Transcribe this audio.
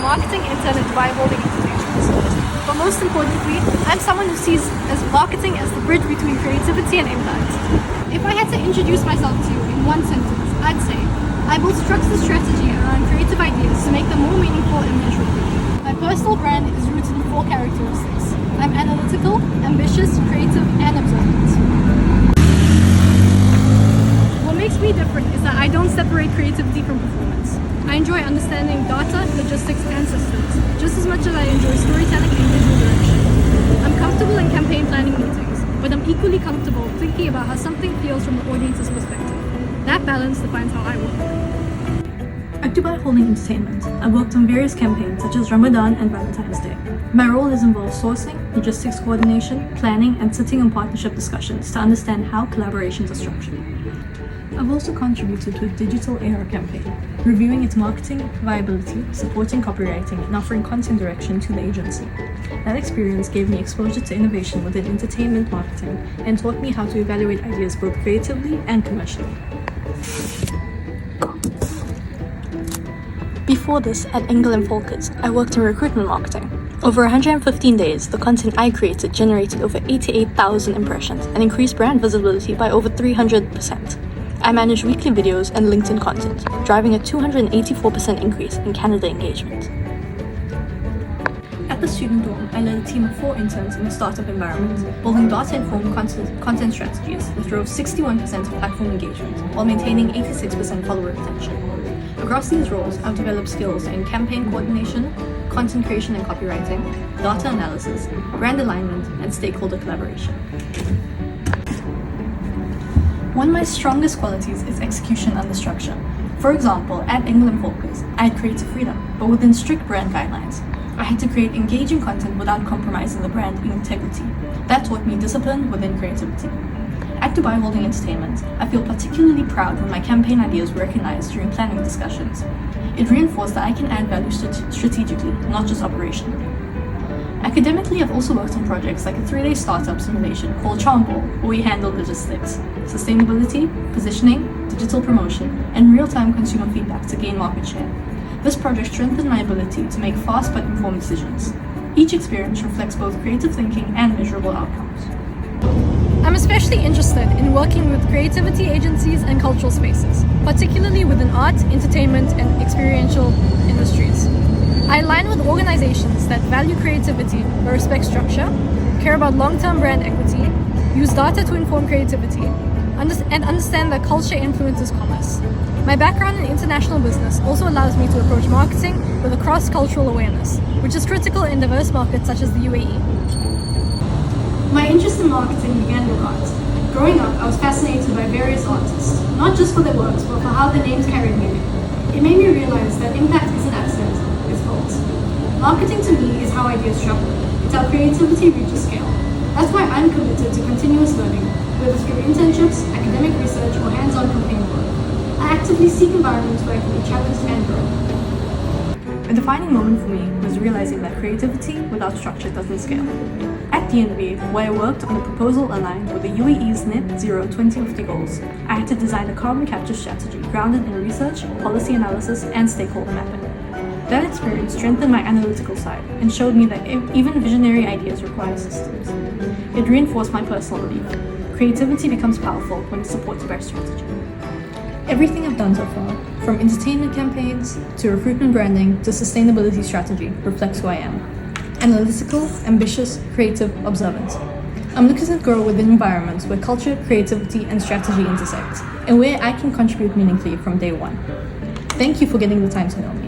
marketing intern at Dubai Holding Institutions. But most importantly, I'm someone who sees as marketing as the bridge between creativity and impact. If I had to introduce myself to you in one sentence, I'd say, I build structured strategy around creative ideas to make them more meaningful and measurable. My personal brand is rooted in 4 characteristics. I'm analytical, ambitious, creative, and observant. What makes me different is that I don't separate creativity from performance. I enjoy understanding data, logistics, and systems, just as much as I enjoy storytelling and visual direction. I'm comfortable in campaign planning meetings, but I'm equally comfortable thinking about how something feels from the audience's perspective. That balance defines how I work. At Dubai Holding Entertainment, I worked on various campaigns such as Ramadan and Valentine's Day. My role has involved sourcing, logistics coordination, planning, and sitting in partnership discussions to understand how collaborations are structured. I've also contributed to a digital AR campaign, reviewing its marketing, viability, supporting copywriting, and offering content direction to the agency. That experience gave me exposure to innovation within entertainment marketing and taught me how to evaluate ideas both creatively and commercially. Before this, at Engel & Volkers, I worked in recruitment marketing. Over 115 days, the content I created generated over 88,000 impressions and increased brand visibility by over 300%. I managed weekly videos and LinkedIn content, driving a 284% increase in candidate engagement. At the student dorm, I led a team of 4 interns in a startup environment, building data-informed content strategies that drove 61% of platform engagement, while maintaining 86% follower retention. Across these roles, I've developed skills in campaign coordination, content creation and copywriting, data analysis, brand alignment, and stakeholder collaboration. One of my strongest qualities is execution under structure. For example, at Engel & Volkers, I had creative freedom, but within strict brand guidelines. I had to create engaging content without compromising the brand integrity. That taught me discipline within creativity. At Dubai Holding Entertainment, I feel particularly proud when my campaign ideas were recognized during planning discussions. It reinforced that I can add value strategically, not just operationally. Academically, I've also worked on projects like a 3-day startup simulation called Charmball, where we handle logistics, sustainability, positioning, digital promotion, and real-time consumer feedback to gain market share. This project strengthened my ability to make fast but informed decisions. Each experience reflects both creative thinking and measurable outcomes. I'm especially interested in working with creativity agencies and cultural spaces, particularly within art, entertainment, and experiential industries. I align with organizations that value creativity but respect structure, care about long-term brand equity, use data to inform creativity, and understand that culture influences commerce. My background in international business also allows me to approach marketing with a cross-cultural awareness, which is critical in diverse markets such as the UAE. My interest in marketing began with art. Growing up, I was fascinated by various artists, not just for their works, but for how their names carried meaning. It made me realize that impact isn't absent, it's felt. Marketing to me is how ideas travel. It's how creativity reaches scale. That's why I'm committed to continuous learning, whether through internships, academic research, or hands-on campaign work. I actively seek environments where I can be challenged and grow. A defining moment for me was realizing that creativity without structure doesn't scale. At DNV, where I worked on a proposal aligned with the UAE's Net Zero 2050 goals, I had to design a carbon capture strategy grounded in research, policy analysis, and stakeholder mapping. That experience strengthened my analytical side and showed me that even visionary ideas require systems. It reinforced my personal belief. Creativity becomes powerful when it's supported by strategy. Everything I've done so far, from entertainment campaigns to recruitment branding to sustainability strategy, reflects who I am. Analytical, ambitious, creative, observant. I'm looking to grow within environments where culture, creativity, and strategy intersect, and where I can contribute meaningfully from day one. Thank you for getting the time to know me.